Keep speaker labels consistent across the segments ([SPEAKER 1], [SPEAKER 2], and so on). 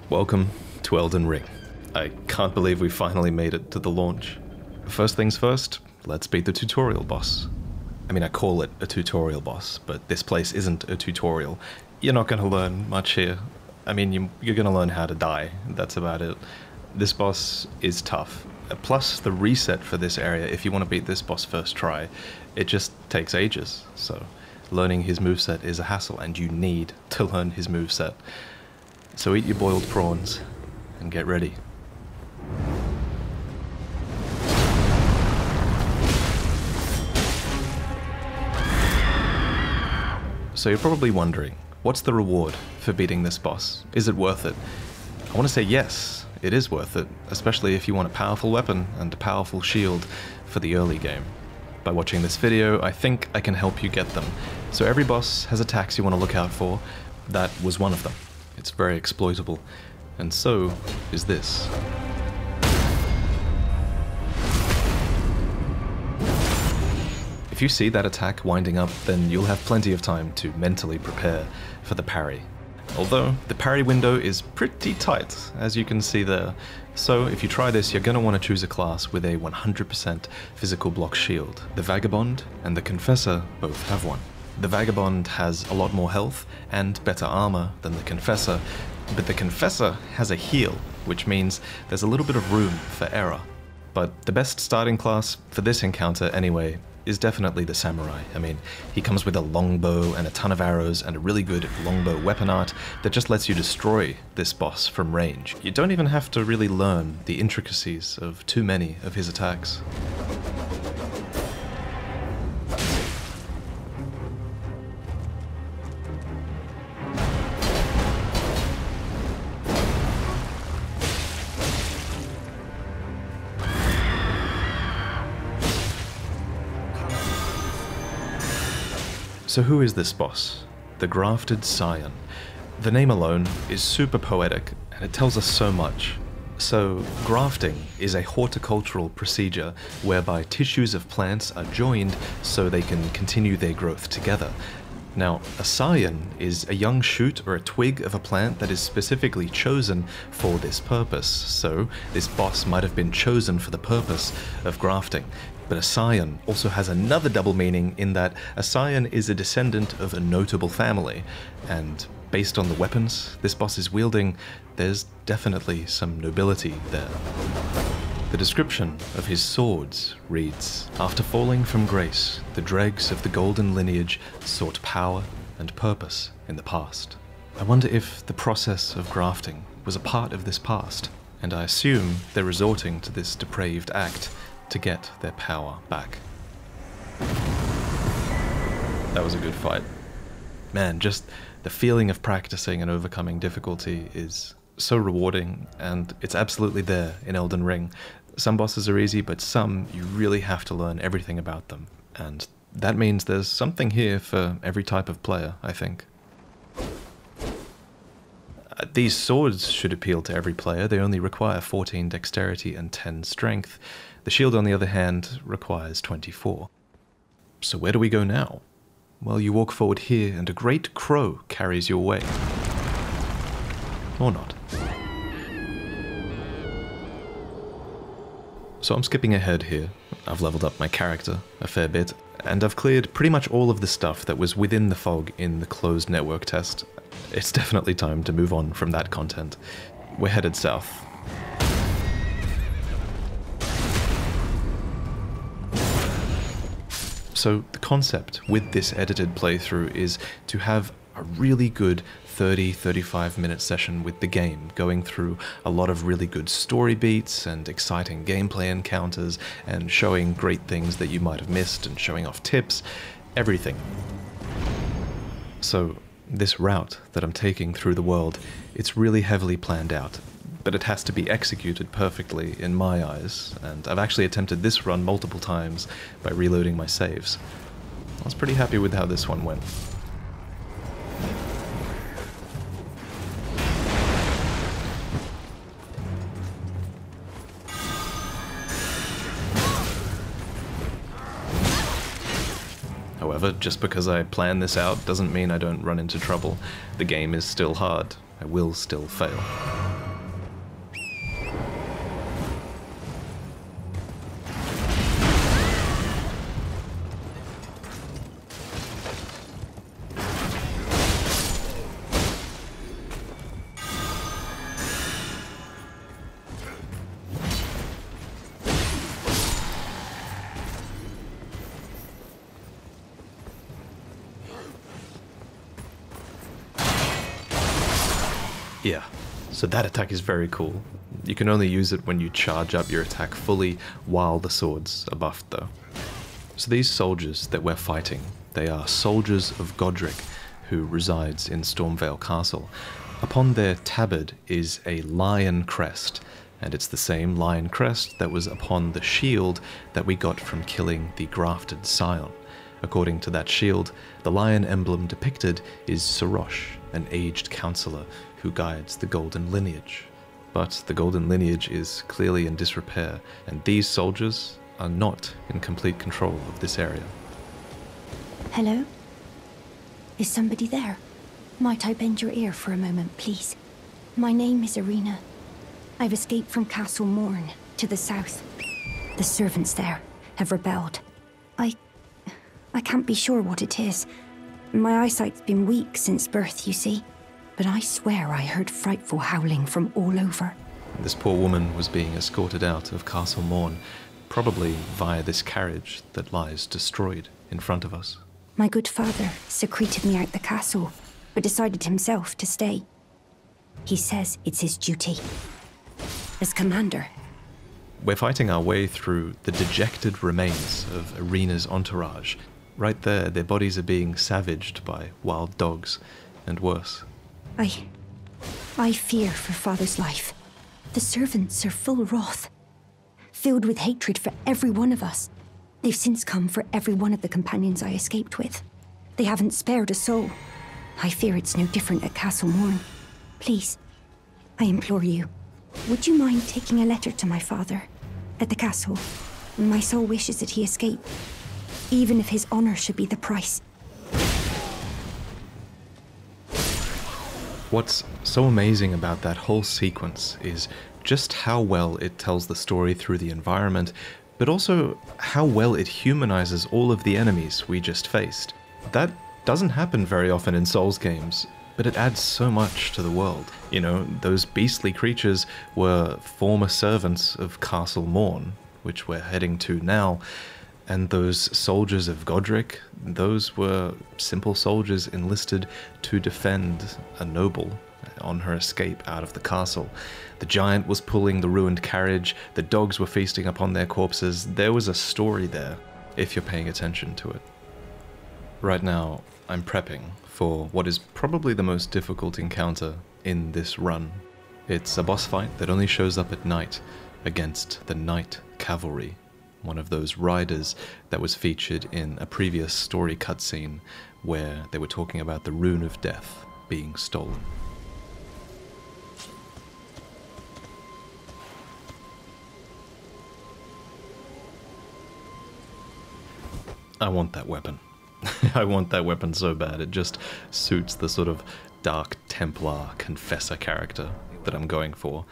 [SPEAKER 1] Welcome to Elden Ring. I can't believe we finally made it to the launch. First things first, let's beat the tutorial boss. I mean, I call it a tutorial boss, but this place isn't a tutorial. You're not going to learn much here. I mean, you're going to learn how to die, that's about it. This boss is tough. Plus, the reset for this area, if you want to beat this boss first try, it just takes ages. So, learning his moveset is a hassle, and you need to learn his moveset. So eat your boiled prawns, and get ready. So you're probably wondering, what's the reward for beating this boss? Is it worth it? I want to say yes, it is worth it, especially if you want a powerful weapon and a powerful shield for the early game. By watching this video, I think I can help you get them. So every boss has attacks you want to look out for. That was one of them. It's very exploitable, and so is this. If you see that attack winding up, then you'll have plenty of time to mentally prepare for the parry. Although, the parry window is pretty tight, as you can see there. So if you try this, you're going to want to choose a class with a 100% physical block shield. The Vagabond and the Confessor both have one. The Vagabond has a lot more health and better armor than the Confessor, but the Confessor has a heal, which means there's a little bit of room for error. But the best starting class, for this encounter anyway, is definitely the Samurai. I mean, he comes with a longbow and a ton of arrows and a really good longbow weapon art that just lets you destroy this boss from range. You don't even have to really learn the intricacies of too many of his attacks. So who is this boss? The Grafted Scion. The name alone is super poetic, and it tells us so much. So, grafting is a horticultural procedure whereby tissues of plants are joined so they can continue their growth together. Now, a scion is a young shoot or a twig of a plant that is specifically chosen for this purpose, so this boss might have been chosen for the purpose of grafting. But a scion also has another double meaning in that a scion is a descendant of a notable family, and based on the weapons this boss is wielding, there's definitely some nobility there. The description of his swords reads, "After falling from grace, the dregs of the golden lineage sought power and purpose in the past." I wonder if the process of grafting was a part of this past, and I assume they're resorting to this depraved act to get their power back. That was a good fight. Man, just the feeling of practicing and overcoming difficulty is so rewarding, and it's absolutely there in Elden Ring. Some bosses are easy, but some you really have to learn everything about them, and that means there's something here for every type of player, I think. These swords should appeal to every player. They only require 14 dexterity and 10 strength. The shield, on the other hand, requires 24. So where do we go now? Well, you walk forward here, and a great crow carries your way. Or not. So I'm skipping ahead here. I've leveled up my character a fair bit, and I've cleared pretty much all of the stuff that was within the fog in the closed network test. It's definitely time to move on from that content. We're headed south. So the concept with this edited playthrough is to have a really good 30-35 minute session with the game, going through a lot of really good story beats and exciting gameplay encounters and showing great things that you might have missed and showing off tips, everything. So this route that I'm taking through the world, it's really heavily planned out, but it has to be executed perfectly in my eyes, and I've actually attempted this run multiple times by reloading my saves. I was pretty happy with how this one went. However, just because I plan this out doesn't mean I don't run into trouble. The game is still hard. I will still fail. Yeah, so that attack is very cool. You can only use it when you charge up your attack fully while the swords are buffed though. So these soldiers that we're fighting, they are soldiers of Godric, who resides in Stormvale Castle. Upon their tabard is a lion crest, and it's the same lion crest that was upon the shield that we got from killing the Grafted Scion. According to that shield, the lion emblem depicted is Sarosh, an aged counselor who guides the golden lineage. But the golden lineage is clearly in disrepair, and these soldiers are not in complete control of this area.
[SPEAKER 2] Hello? Is somebody there? Might I bend your ear for a moment, please? My name is Irina. I've escaped from Castle Morne, to the south. The servants there have rebelled. I can't be sure what it is. My eyesight's been weak since birth, you see. But I swear I heard frightful howling from all over.
[SPEAKER 1] This poor woman was being escorted out of Castle Morne, probably via this carriage that lies destroyed in front of us.
[SPEAKER 2] My good father secreted me out the castle, but decided himself to stay. He says it's his duty. As commander.
[SPEAKER 1] We're fighting our way through the dejected remains of Irina's entourage. Right there, their bodies are being savaged by wild dogs, and worse.
[SPEAKER 2] I fear for father's life. The servants are full wrath, filled with hatred for every one of us. They've since come for every one of the companions I escaped with. They haven't spared a soul. I fear it's no different at Castle Morne. Please, I implore you, would you mind taking a letter to my father at the castle? My soul wishes that he escape, even if his honor should be the price.
[SPEAKER 1] What's so amazing about that whole sequence is just how well it tells the story through the environment, but also how well it humanizes all of the enemies we just faced. That doesn't happen very often in Souls games, but it adds so much to the world. You know, those beastly creatures were former servants of Castle Morne, which we're heading to now, and those soldiers of Godric, those were simple soldiers enlisted to defend a noble on her escape out of the castle. The giant was pulling the ruined carriage, the dogs were feasting upon their corpses. There was a story there, if you're paying attention to it. Right now, I'm prepping for what is probably the most difficult encounter in this run. It's a boss fight that only shows up at night against the Night Cavalry, one of those riders that was featured in a previous story cutscene where they were talking about the Rune of Death being stolen. I want that weapon. I want that weapon so bad. It just suits the sort of dark Templar confessor character that I'm going for.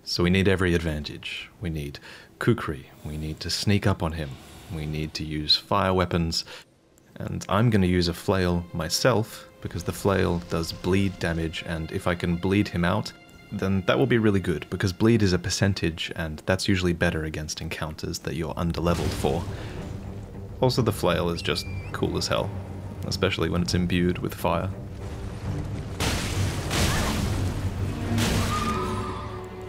[SPEAKER 1] So we need every advantage. We need kukri, we need to sneak up on him, we need to use fire weapons, and I'm going to use a flail myself because the flail does bleed damage, and if I can bleed him out, then that will be really good because bleed is a percentage and that's usually better against encounters that you're underleveled for. Also, the flail is just cool as hell, especially when it's imbued with fire.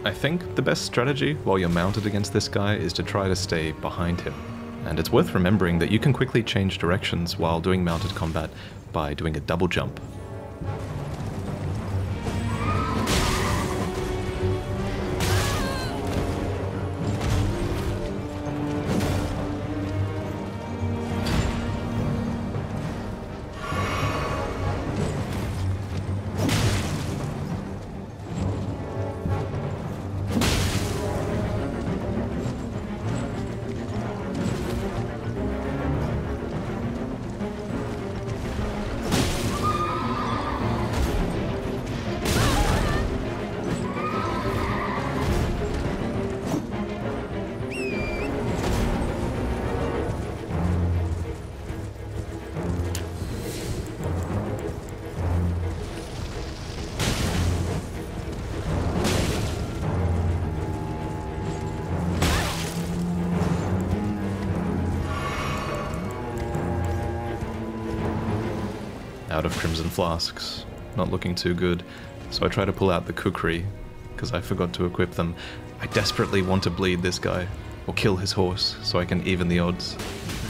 [SPEAKER 1] I think the best strategy while you're mounted against this guy is to try to stay behind him. And it's worth remembering that you can quickly change directions while doing mounted combat by doing a double jump. Out of Crimson Flasks. Not looking too good. So I try to pull out the kukri, because I forgot to equip them. I desperately want to bleed this guy, or kill his horse, so I can even the odds.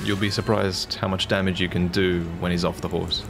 [SPEAKER 1] You'll be surprised how much damage you can do when he's off the horse.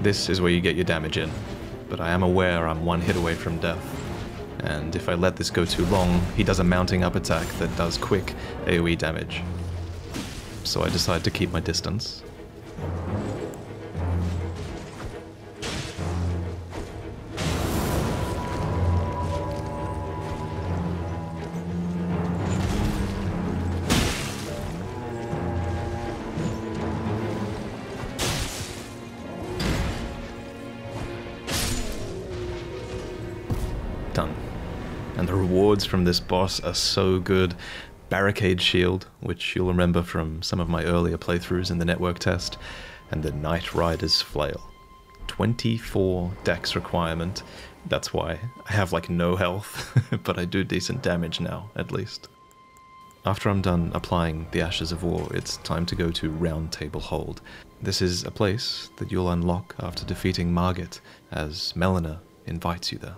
[SPEAKER 1] This is where you get your damage in, but I am aware I'm one hit away from death, and if I let this go too long, he does a mounting up attack that does quick AoE damage. So I decide to keep my distance. Done. And the rewards from this boss are so good. Barricade Shield, which you'll remember from some of my earlier playthroughs in the network test, and the Night Rider's Flail. 24 dex requirement. That's why I have like no health, but I do decent damage now, at least. After I'm done applying the Ashes of War, it's time to go to Roundtable Hold. This is a place that you'll unlock after defeating Margit, as Melina invites you there.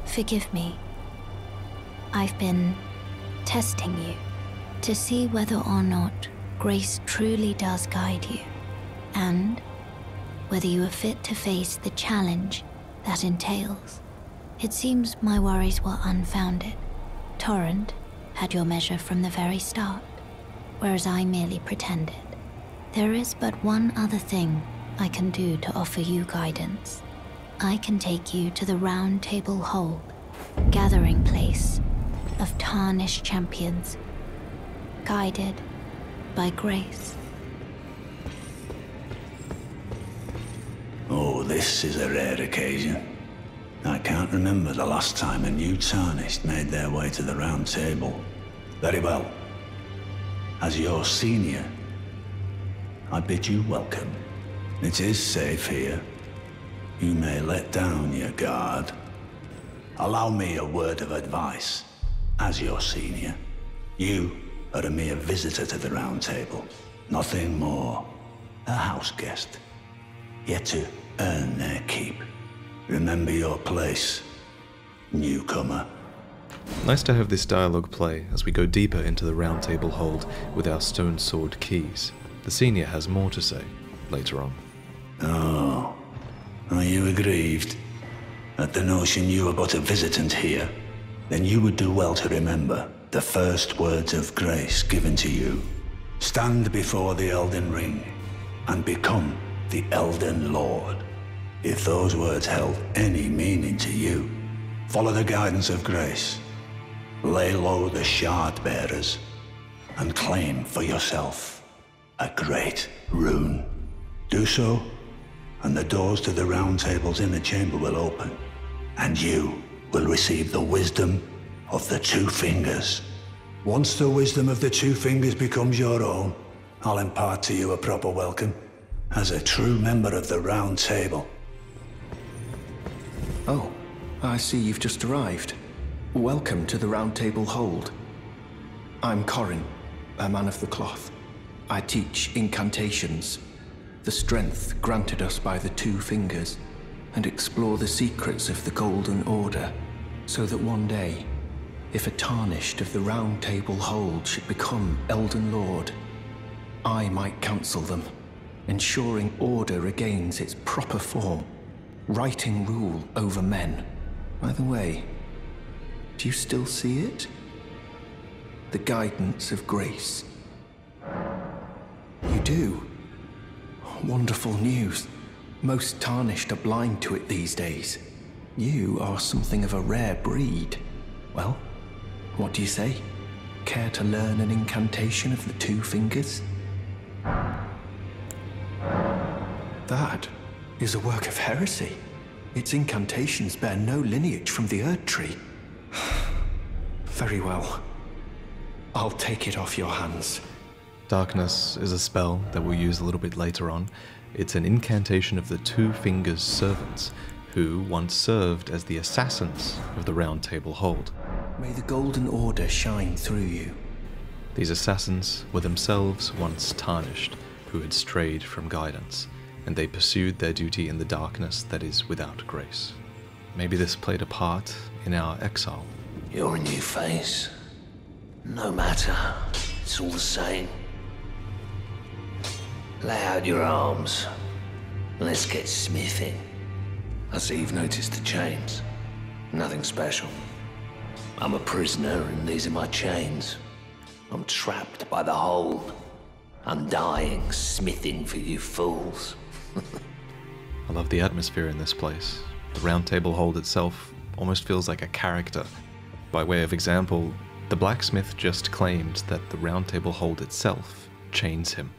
[SPEAKER 2] Forgive me. I've been testing you to see whether or not grace truly does guide you, and whether you are fit to face the challenge that entails. It seems my worries were unfounded. Torrent had your measure from the very start, whereas I merely pretended. There is but one other thing I can do to offer you guidance. I can take you to the Roundtable Hold, gathering place of tarnished champions, guided by grace.
[SPEAKER 3] Oh, this is a rare occasion. I can't remember the last time a new tarnished made their way to the Round Table. Very well. As your senior, I bid you welcome. It is safe here. You may let down your guard. Allow me a word of advice. As your senior, you are a mere visitor to the Round Table. Nothing more. A house guest. Yet to earn their keep. Remember your place, newcomer.
[SPEAKER 1] Nice to have this dialogue play as we go deeper into the Roundtable Hold with our stone sword keys. The senior has more to say later on.
[SPEAKER 3] Oh. Are you aggrieved at the notion you are but a visitant here? Then you would do well to remember the first words of grace given to you. Stand before the Elden Ring and become the Elden Lord. If those words held any meaning to you, follow the guidance of grace. Lay low the shard bearers and claim for yourself a great rune. Do so, and the doors to the Round Table's inner chamber will open, and you will receive the wisdom of the Two Fingers. Once the wisdom of the Two Fingers becomes your own, I'll impart to you a proper welcome as a true member of the Round Table.
[SPEAKER 4] Oh, I see you've just arrived. Welcome to the Roundtable Hold. I'm Corin, a man of the cloth. I teach incantations, the strength granted us by the Two Fingers, and explore the secrets of the Golden Order, so that one day, if a tarnished of the Roundtable Hold should become Elden Lord, I might counsel them, ensuring order regains its proper form, righting rule over men. By the way, Do you still see it? The guidance of grace. You do? Wonderful news. Most tarnished are blind to it these days. You are something of a rare breed. Well, what do you say? Care to learn an incantation of the two fingers? That is a work of heresy. Its incantations bear no lineage from the Erd Tree. Very well. I'll take it off your hands.
[SPEAKER 1] Darkness is a spell that we'll use a little bit later on. It's an incantation of the Two Fingers servants, who once served as the assassins of the Roundtable Hold.
[SPEAKER 4] May the Golden Order shine through you.
[SPEAKER 1] These assassins were themselves once tarnished, who had strayed from guidance, and they pursued their duty in the darkness that is without grace. Maybe this played a part in our exile.
[SPEAKER 3] You're a new face. No matter, it's all the same. Lay out your arms. Let's get smithing. I see you've noticed the chains. Nothing special. I'm a prisoner and these are my chains. I'm trapped by the hold. I'm dying, smithing for you fools.
[SPEAKER 1] I love the atmosphere in this place. The Roundtable Hold itself almost feels like a character. By way of example, the blacksmith just claimed that the Roundtable Hold itself chains him.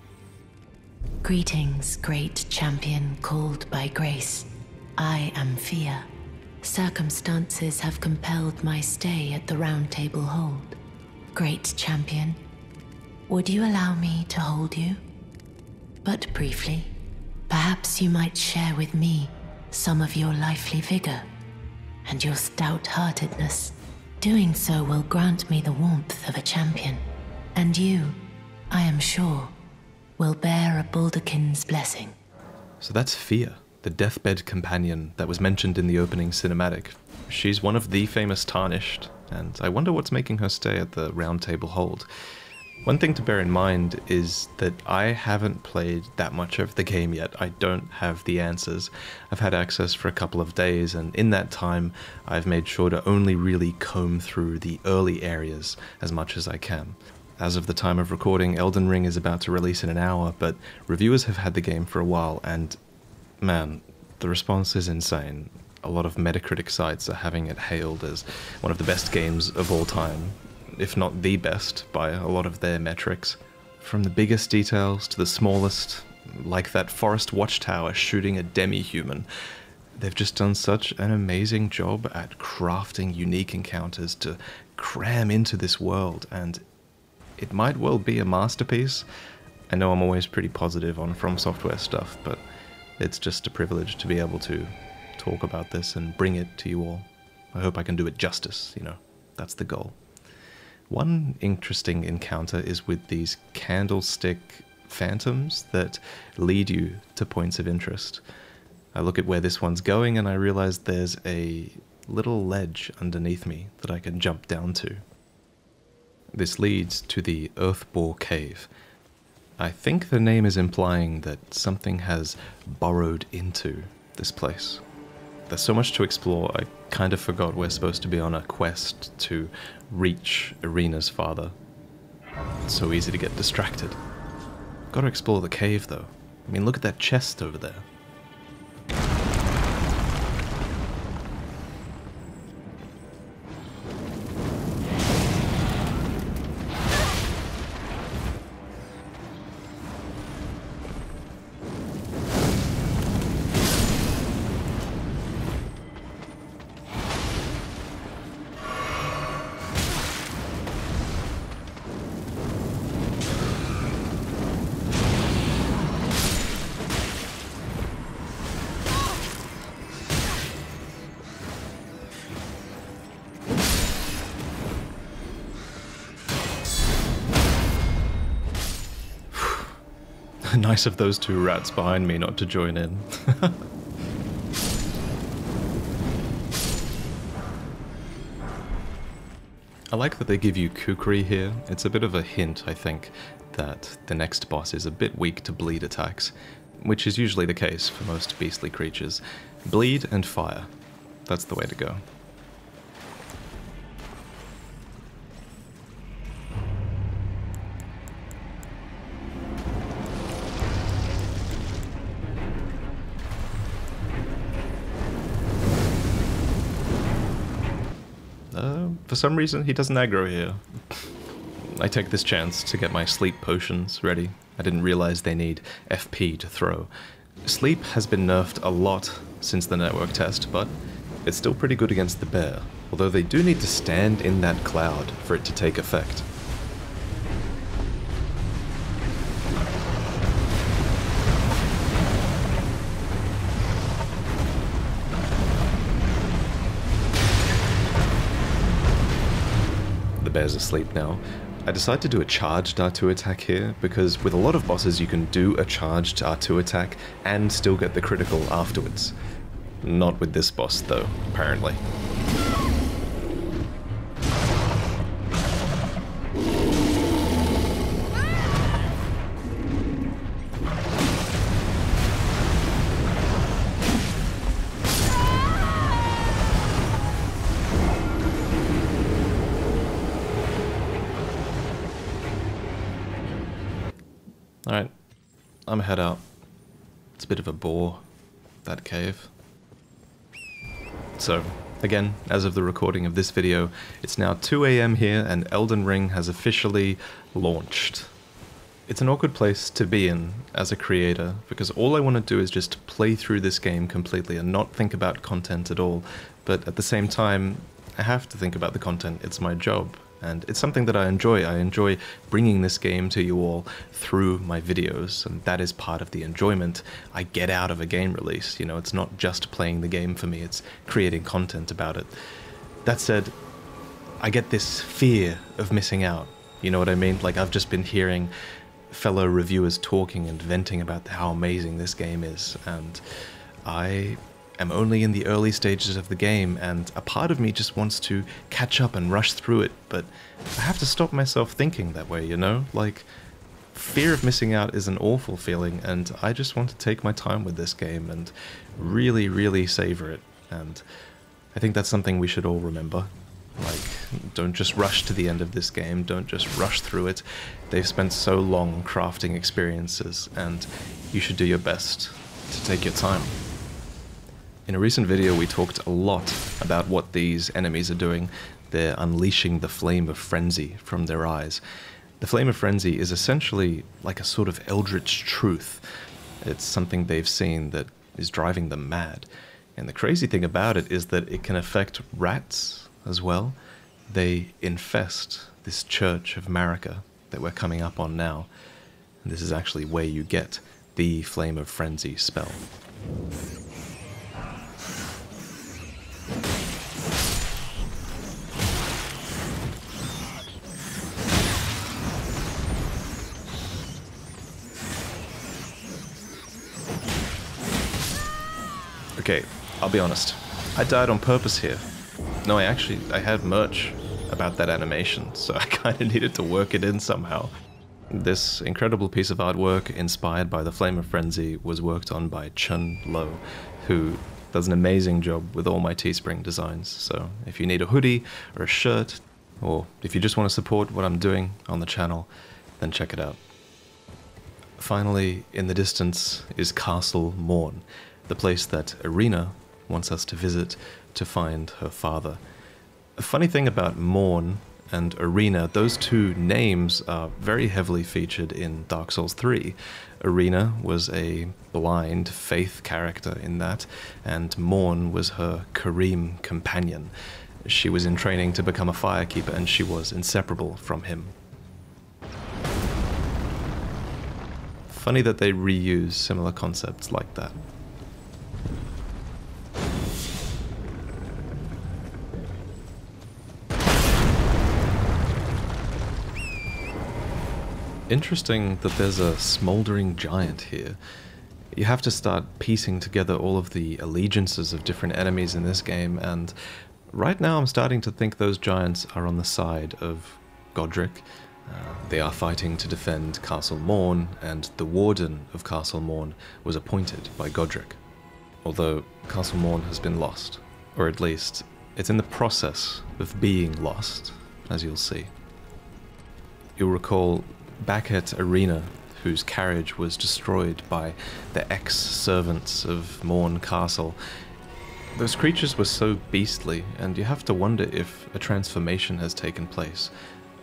[SPEAKER 5] Greetings, great champion called by grace. I am Fia. Circumstances have compelled my stay at the Roundtable Hold. Great champion, would you allow me to hold you? But briefly, perhaps you might share with me some of your lively vigor and your stout-heartedness. Doing so will grant me the warmth of a champion, and you, I am sure, will bear a Baldakin's blessing.
[SPEAKER 1] So that's Fia, the deathbed companion that was mentioned in the opening cinematic. She's one of the famous Tarnished, and I wonder what's making her stay at the Roundtable Hold. One thing to bear in mind is that I haven't played that much of the game yet. I don't have the answers. I've had access for a couple of days, and in that time I've made sure to only really comb through the early areas as much as I can. As of the time of recording, Elden Ring is about to release in an hour, but reviewers have had the game for a while, and man, the response is insane. A lot of Metacritic sites are having it hailed as one of the best games of all time, if not the best by a lot of their metrics. From the biggest details to the smallest, like that forest watchtower shooting a demi-human, they've just done such an amazing job at crafting unique encounters to cram into this world, and it might well be a masterpiece. I know I'm always pretty positive on From Software stuff, but it's just a privilege to be able to talk about this and bring it to you all. I hope I can do it justice, you know, that's the goal. One interesting encounter is with these candlestick phantoms that lead you to points of interest. I look at where this one's going and I realize there's a little ledge underneath me that I can jump down to. This leads to the Earthbore Cave. I think the name is implying that something has burrowed into this place. There's so much to explore, I kind of forgot we're supposed to be on a quest to reach Irina's father. It's so easy to get distracted. Gotta explore the cave though. I mean, look at that chest over there. Nice of those two rats behind me not to join in. I like that they give you kukri here. It's a bit of a hint, I think, that the next boss is a bit weak to bleed attacks, which is usually the case for most beastly creatures. Bleed and fire. That's the way to go. for some reason, he doesn't aggro here. I take this chance to get my sleep potions ready. I didn't realize they need FP to throw. Sleep has been nerfed a lot since the network test, but it's still pretty good against the bear, although they do need to stand in that cloud for it to take effect. The bear's asleep now. I decided to do a charged R2 attack here, because with a lot of bosses you can do a charged R2 attack and still get the critical afterwards. Not with this boss though, apparently. Alright, I'm head out. It's a bit of a bore, that cave. So, again, as of the recording of this video, it's now 2 AM here and Elden Ring has officially launched. It's an awkward place to be in as a creator, because all I want to do is just play through this game completely and not think about content at all, but at the same time, I have to think about the content. It's my job. And it's something that I enjoy. I enjoy bringing this game to you all through my videos, and that is part of the enjoyment I get out of a game release. You know, it's not just playing the game for me, it's creating content about it. That said, I get this fear of missing out. You know what I mean? Like, I've just been hearing fellow reviewers talking and venting about how amazing this game is, and I am only in the early stages of the game, and a part of me just wants to catch up and rush through it, but I have to stop myself thinking that way, you know? Like, fear of missing out is an awful feeling, and I just want to take my time with this game and really, really savor it, and I think that's something we should all remember. Like, don't just rush to the end of this game, don't just rush through it. They've spent so long crafting experiences, and you should do your best to take your time. In a recent video we talked a lot about what these enemies are doing. They're unleashing the flame of frenzy from their eyes. The flame of frenzy is essentially like a sort of eldritch truth. It's something they've seen that is driving them mad. And the crazy thing about it is that it can affect rats as well. They infest this church of Marika that we're coming up on now. And this is actually where you get the flame of frenzy spell. Okay, I'll be honest. I died on purpose here. No, I had merch about that animation, so I kind of needed to work it in somehow. This incredible piece of artwork, inspired by the Flame of Frenzy, was worked on by Chun Lo, who does an amazing job with all my Teespring designs. So if you need a hoodie or a shirt, or if you just want to support what I'm doing on the channel, then check it out. Finally, in the distance is Castle Morne, the place that Irina wants us to visit to find her father. A funny thing about Morne and Irina, those two names are very heavily featured in Dark Souls 3. Irina was a blind faith character in that, and Morne was her Kareem companion. She was in training to become a firekeeper, and she was inseparable from him. Funny that they reuse similar concepts like that. Interesting that there's a smoldering giant here. You have to start piecing together all of the allegiances of different enemies in this game, and right now I'm starting to think those giants are on the side of Godric. They are fighting to defend Castle Morne, and the warden of Castle Morne was appointed by Godric. Although Castle Morne has been lost, or at least it's in the process of being lost, as you'll see. You'll recall back at Irina, whose carriage was destroyed by the ex-servants of Morne Castle, Those creatures were so beastly, and you have to wonder if a transformation has taken place.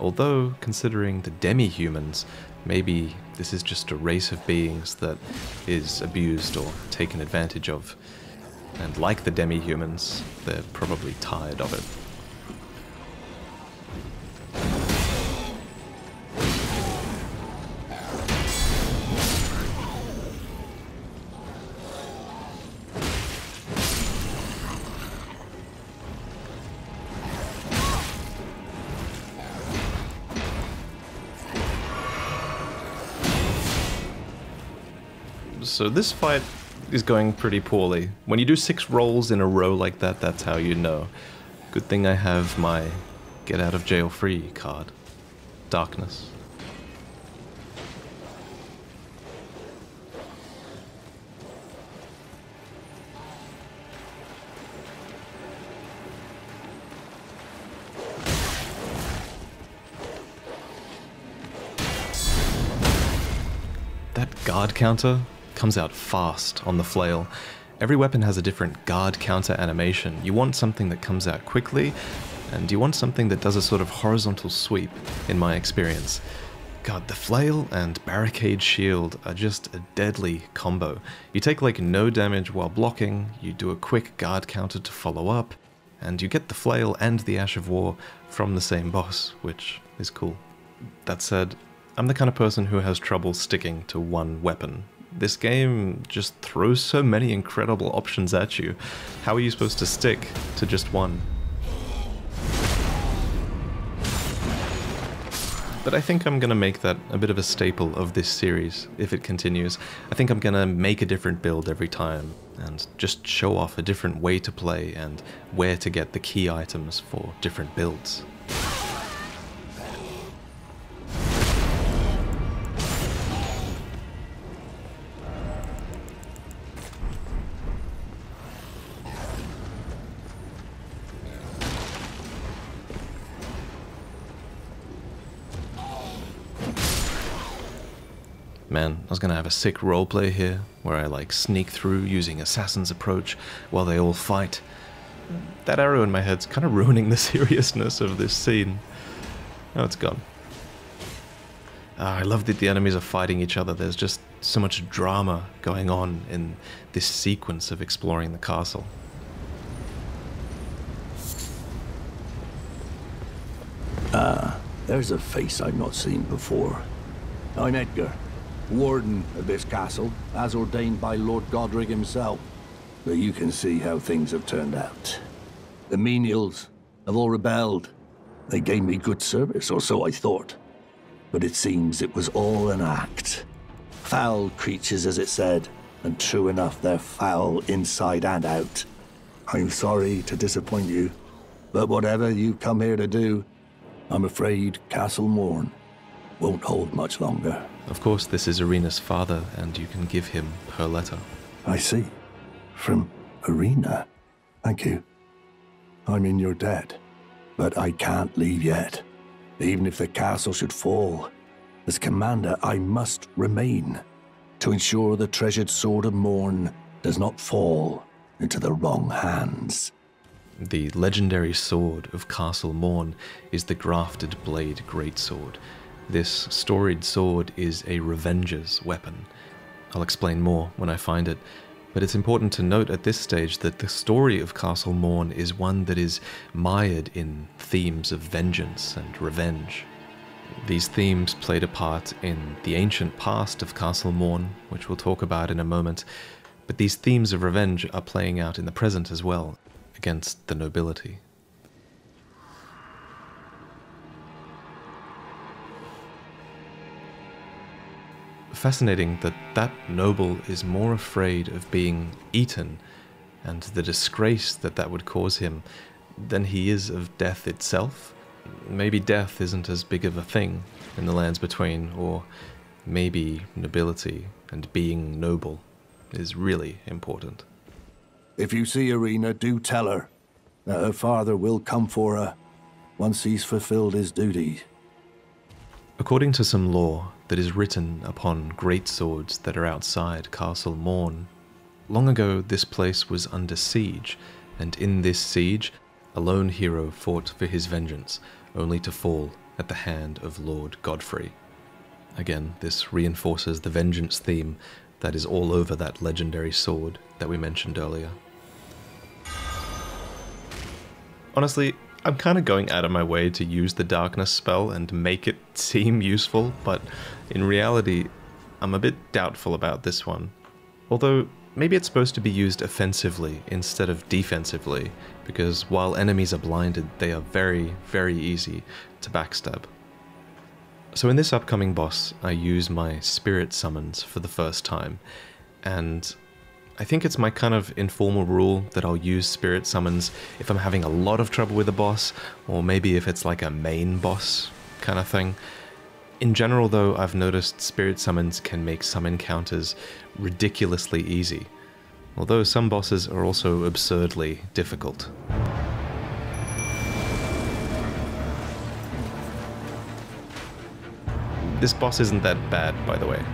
[SPEAKER 1] Although, considering the demi-humans, maybe this is just a race of beings that is abused or taken advantage of. And like the demi-humans, they're probably tired of it. So this fight is going pretty poorly. When you do 6 rolls in a row like that, that's how you know. Good thing I have my get out of jail free card. Darkness. That guard counter comes out fast on the flail. Every weapon has a different guard counter animation. You want something that comes out quickly, and you want something that does a sort of horizontal sweep, in my experience. God, the flail and barricade shield are just a deadly combo. You take like no damage while blocking, you do a quick guard counter to follow up, and you get the flail and the Ash of War from the same boss, which is cool. That said, I'm the kind of person who has trouble sticking to one weapon. This game just throws so many incredible options at you. How are you supposed to stick to just one? But I think I'm gonna make that a bit of a staple of this series if it continues. I think I'm gonna make a different build every time and just show off a different way to play and where to get the key items for different builds. Man, I was gonna have a sick roleplay here, where I like sneak through using Assassin's approach while they all fight. That arrow in my head's kind of ruining the seriousness of this scene. Oh, it's gone. I love that the enemies are fighting each other. There's just so much drama going on in this sequence of exploring the castle.
[SPEAKER 3] There's a face I've not seen before. I'm Edgar, warden of this castle, as ordained by Lord Godric himself. So you can see how things have turned out. The menials have all rebelled. They gave me good service, or so I thought. But it seems it was all an act. Foul creatures, as it said, and true enough, they're foul inside and out. I'm sorry to disappoint you, but whatever you've come here to do, I'm afraid Castle Morne won't hold much longer.
[SPEAKER 1] Of course, this is Irina's father, and you can give him her letter.
[SPEAKER 3] I see. From Irina. Thank you. I'm in your debt, but I can't leave yet. Even if the castle should fall, as commander, I must remain to ensure the treasured sword of Morne does not fall into the wrong hands.
[SPEAKER 1] The legendary sword of Castle Morne is the Grafted Blade Greatsword. This storied sword is a revenger's weapon. I'll explain more when I find it, but it's important to note at this stage that the story of Castle Morne is one that is mired in themes of vengeance and revenge. These themes played a part in the ancient past of Castle Morne, which we'll talk about in a moment, but these themes of revenge are playing out in the present as well, against the nobility. Fascinating that that noble is more afraid of being eaten and the disgrace that that would cause him than he is of death itself. Maybe death isn't as big of a thing in the lands between, or maybe nobility and being noble is really important.
[SPEAKER 3] If you see Irina, do tell her that her father will come for her once he's fulfilled his duty.
[SPEAKER 1] According to some lore that is written upon great swords that are outside Castle Morne, long ago this place was under siege, and in this siege, a lone hero fought for his vengeance, only to fall at the hand of Lord Godfrey. Again, this reinforces the vengeance theme that is all over that legendary sword that we mentioned earlier. Honestly, I'm kind of going out of my way to use the darkness spell and make it seem useful, but in reality, I'm a bit doubtful about this one. Although, maybe it's supposed to be used offensively instead of defensively, because while enemies are blinded, they are very, very easy to backstab. So in this upcoming boss, I use my spirit summons for the first time, and I think it's my kind of informal rule that I'll use spirit summons if I'm having a lot of trouble with a boss, or maybe if it's like a main boss kind of thing. In general though, I've noticed spirit summons can make some encounters ridiculously easy, although some bosses are also absurdly difficult. This boss isn't that bad, by the way.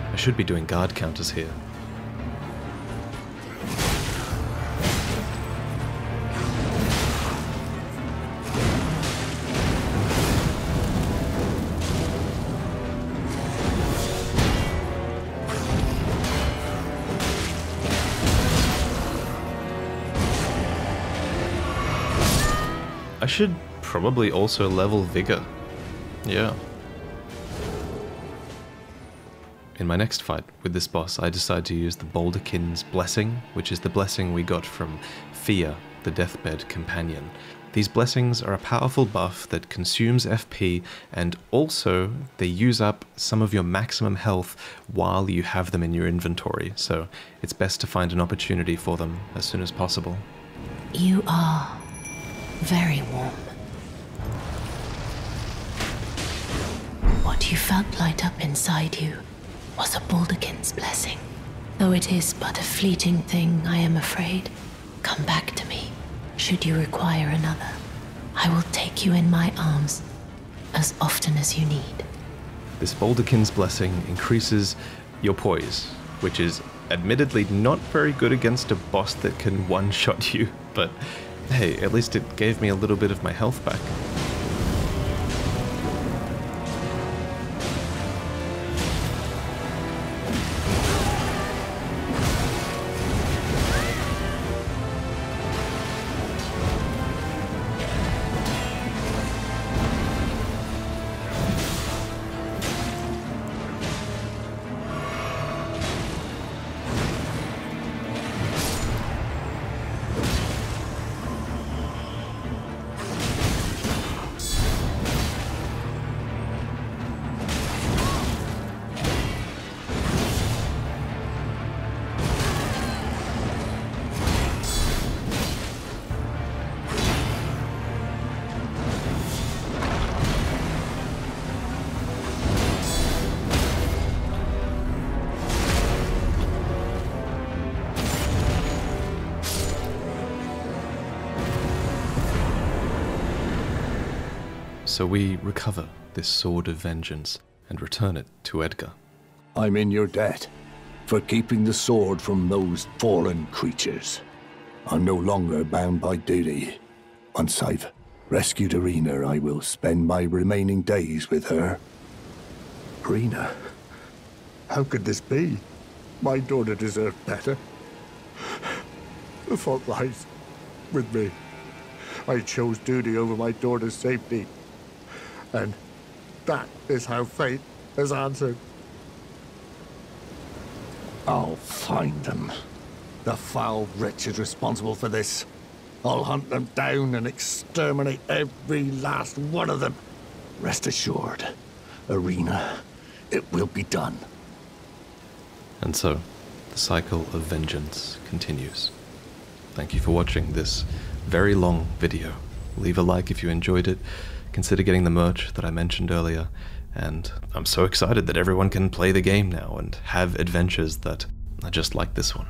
[SPEAKER 1] I should be doing guard counters here. I should probably also level Vigor. Yeah. In my next fight with this boss, I decide to use the Boulderkin's Blessing, which is the blessing we got from Fia, the Deathbed Companion. These blessings are a powerful buff that consumes FP, and also they use up some of your maximum health while you have them in your inventory, so it's best to find an opportunity for them as soon as possible.
[SPEAKER 5] You are very warm. What you felt light up inside you was a Boulderkin's blessing. Though it is but a fleeting thing, I am afraid. Come back to me, should you require another. I will take you in my arms as often as you need.
[SPEAKER 1] This Boulderkin's Blessing increases your poise, which is admittedly not very good against a boss that can one-shot you, but hey, at least it gave me a little bit of my health back. So we recover this Sword of Vengeance and return it to Edgar.
[SPEAKER 3] I'm in your debt for keeping the sword from those fallen creatures. I'm no longer bound by duty. Once I've rescued Irina, I will spend my remaining days with her. Irina? How could this be? My daughter deserved better. The fault lies with me.
[SPEAKER 6] I chose duty over my daughter's safety. And that is how fate has answered. I'll find them. The foul wretches responsible for this. I'll hunt them down and exterminate every last one of them. Rest assured, Arena, it will be done.
[SPEAKER 1] And so, the cycle of vengeance continues. Thank you for watching this very long video. Leave a like if you enjoyed it. Consider getting the merch that I mentioned earlier. And I'm so excited that everyone can play the game now and have adventures that are just like this one.